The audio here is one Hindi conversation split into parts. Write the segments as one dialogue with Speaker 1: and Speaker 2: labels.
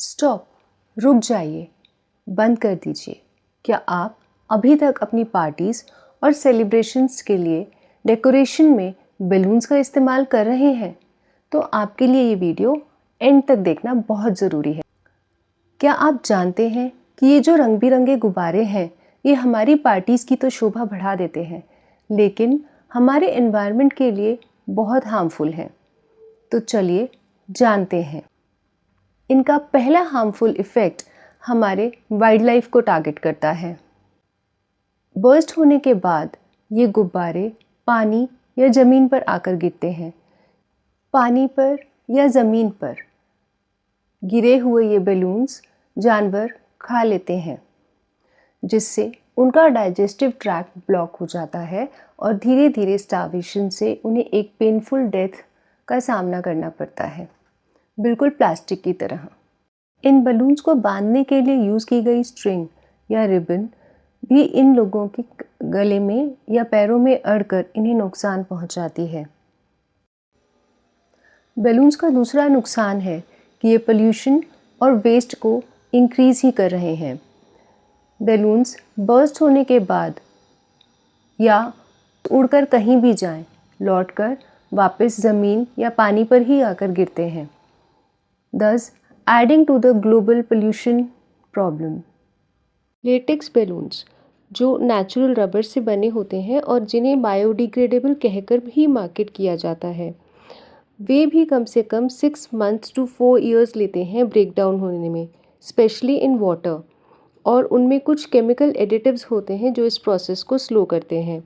Speaker 1: स्टॉप, रुक जाइए, बंद कर दीजिए। क्या आप अभी तक अपनी पार्टीज़ और सेलिब्रेशंस के लिए डेकोरेशन में बलून्स का इस्तेमाल कर रहे हैं? तो आपके लिए ये वीडियो एंड तक देखना बहुत ज़रूरी है। क्या आप जानते हैं कि ये जो रंग बिरंगे गुब्बारे हैं, ये हमारी पार्टीज़ की तो शोभा बढ़ा देते हैं, लेकिन हमारे एनवायरनमेंट के लिए बहुत हार्मफुल हैं। तो चलिए जानते हैं। इनका पहला हार्मफुल इफ़ेक्ट हमारे वाइल्ड लाइफ को टारगेट करता है। बर्स्ट होने के बाद ये गुब्बारे पानी या ज़मीन पर आकर गिरते हैं। पानी पर या ज़मीन पर गिरे हुए ये बलून्स जानवर खा लेते हैं, जिससे उनका डाइजेस्टिव ट्रैक्ट ब्लॉक हो जाता है और धीरे धीरे स्टार्वेशन से उन्हें एक पेनफुल डेथ का सामना करना पड़ता है, बिल्कुल प्लास्टिक की तरह। इन बलून्स को बांधने के लिए यूज़ की गई स्ट्रिंग या रिबन भी इन लोगों के गले में या पैरों में अड़कर इन्हें नुकसान पहुंचाती है। बलून्स का दूसरा नुकसान है कि ये पोल्यूशन और वेस्ट को इंक्रीज़ ही कर रहे हैं। बलून्स बर्स्ट होने के बाद या उड़कर कहीं भी जाएं, लौटकर वापस ज़मीन या पानी पर ही आकर गिरते हैं, thus adding to the global pollution problem. Latex balloons जो नेचुरल रबर से बने होते हैं और जिन्हें बायोडिग्रेडेबल कहकर भी मार्केट किया जाता है, वे भी कम से कम 6 months to 4 years लेते हैं ब्रेक डाउन होने में, स्पेशली इन वाटर, और उनमें कुछ केमिकल एडिटिव्स होते हैं जो इस प्रोसेस को स्लो करते हैं,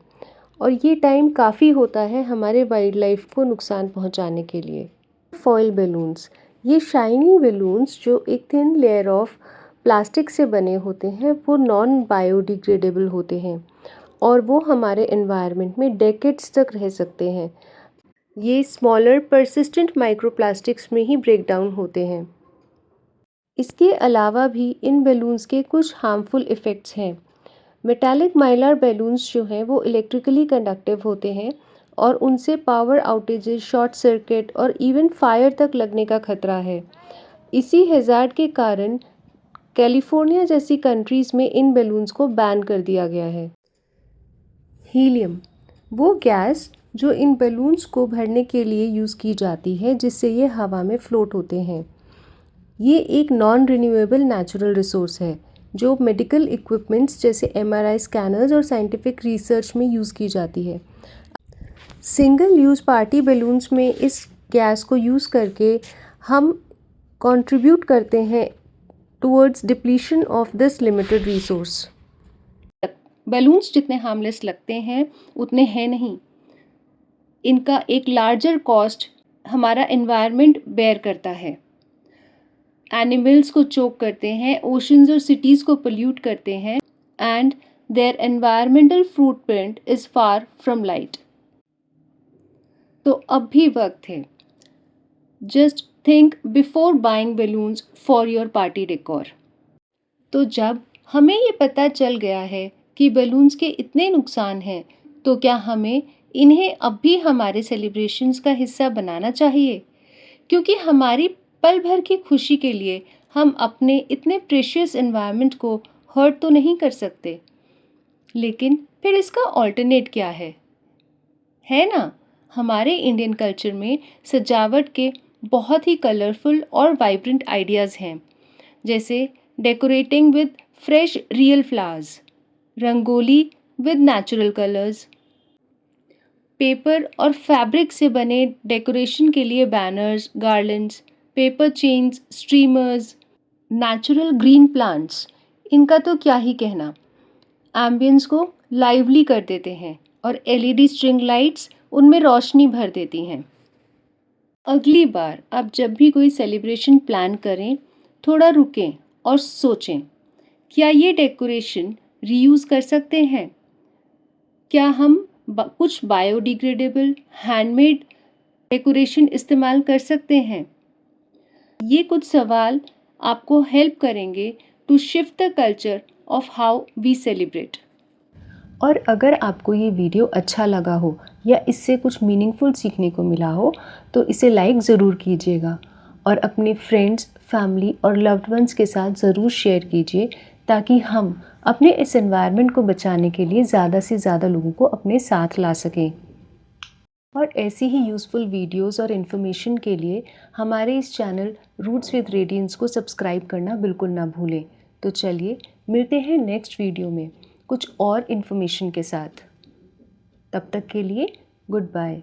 Speaker 1: और ये टाइम काफ़ी होता है हमारे वाइल्ड लाइफ को नुकसान पहुंचाने के लिए। फॉयल बलून्स, ये शाइनी बलून्स जो एक थिन लेयर ऑफ प्लास्टिक से बने होते हैं, वो नॉन बायोडिग्रेडेबल होते हैं और वो हमारे एनवायरनमेंट में डेकेड्स तक रह सकते हैं। ये स्मॉलर परसिस्टेंट माइक्रोप्लास्टिक्स में ही ब्रेक डाउन होते हैं। इसके अलावा भी इन बलून्स के कुछ हार्मफुल इफ़ेक्ट्स हैं। मेटालिक माइलर बलून्स जो हैं वो इलेक्ट्रिकली कंडक्टिव होते हैं और उनसे पावर आउटेजेस, शॉर्ट सर्किट और इवन फायर तक लगने का खतरा है। इसी हैज़ार्ड के कारण कैलिफोर्निया जैसी कंट्रीज़ में इन बलून्स को बैन कर दिया गया है। हीलियम, वो गैस जो इन बलून्स को भरने के लिए यूज़ की जाती है, जिससे ये हवा में फ्लोट होते हैं। ये एक नॉन रिन्यूएबल नेचुरल रिसोर्स है जो मेडिकल इक्विपमेंट्स जैसे MRI स्कैनर्स और साइंटिफिक रिसर्च में यूज़ की जाती है। सिंगल यूज़ पार्टी बलून्स में इस गैस को यूज़ करके हम कंट्रीब्यूट करते हैं towards depletion of this limited resource. Balloons जितने हार्मलेस लगते हैं उतने हैं नहीं। इनका एक लार्जर कॉस्ट हमारा एनवायरनमेंट बेयर करता है। एनिमल्स को चोक करते हैं, ओशंस और सिटीज़ को पोल्यूट करते हैं, and their environmental footprint is far from light. तो अब भी वक्त है। Just think before buying balloons for your party decor. तो जब हमें ये पता चल गया है कि बलून्स के इतने नुकसान हैं, तो क्या हमें इन्हें अब भी हमारे सेलिब्रेशंस का हिस्सा बनाना चाहिए? क्योंकि हमारी पल भर की खुशी के लिए हम अपने इतने प्रेशियस एनवायरनमेंट को हर्ट तो नहीं कर सकते। लेकिन फिर इसका ऑल्टरनेट क्या है ना? हमारे इंडियन कल्चर में सजावट के बहुत ही कलरफुल और वाइब्रेंट आइडियाज़ हैं, जैसे decorating with fresh real flowers, rangoli with natural colours, paper और फैब्रिक से बने डेकोरेशन के लिए banners, garlands, paper chains, streamers, natural green plants, इनका तो क्या ही कहना। एम्बियंस को लाइवली कर देते हैं और LED स्ट्रिंग लाइट्स उनमें रोशनी भर देती हैं। अगली बार आप जब भी कोई सेलिब्रेशन प्लान करें, थोड़ा रुकें और सोचें, क्या ये डेकोरेशन रीयूज़ कर सकते हैं? क्या हम कुछ बायोडिग्रेडेबल हैंडमेड डेकोरेशन इस्तेमाल कर सकते हैं? ये कुछ सवाल आपको हेल्प करेंगे to shift the culture of how we celebrate. और अगर आपको ये वीडियो अच्छा लगा हो या इससे कुछ मीनिंगफुल सीखने को मिला हो, तो इसे लाइक ज़रूर कीजिएगा और अपने फ्रेंड्स, फैमिली और लव्ड वंस के साथ ज़रूर शेयर कीजिए ताकि हम अपने इस एनवायरनमेंट को बचाने के लिए ज़्यादा से ज़्यादा लोगों को अपने साथ ला सकें। और ऐसी ही यूज़फुल वीडियोस और इन्फॉर्मेशन के लिए हमारे इस चैनल रूट्स विद रेडियंस को सब्सक्राइब करना बिल्कुल ना भूलें। तो चलिए मिलते हैं नेक्स्ट वीडियो में कुछ और इन्फॉर्मेशन के साथ। तब तक के लिए गुड बाय।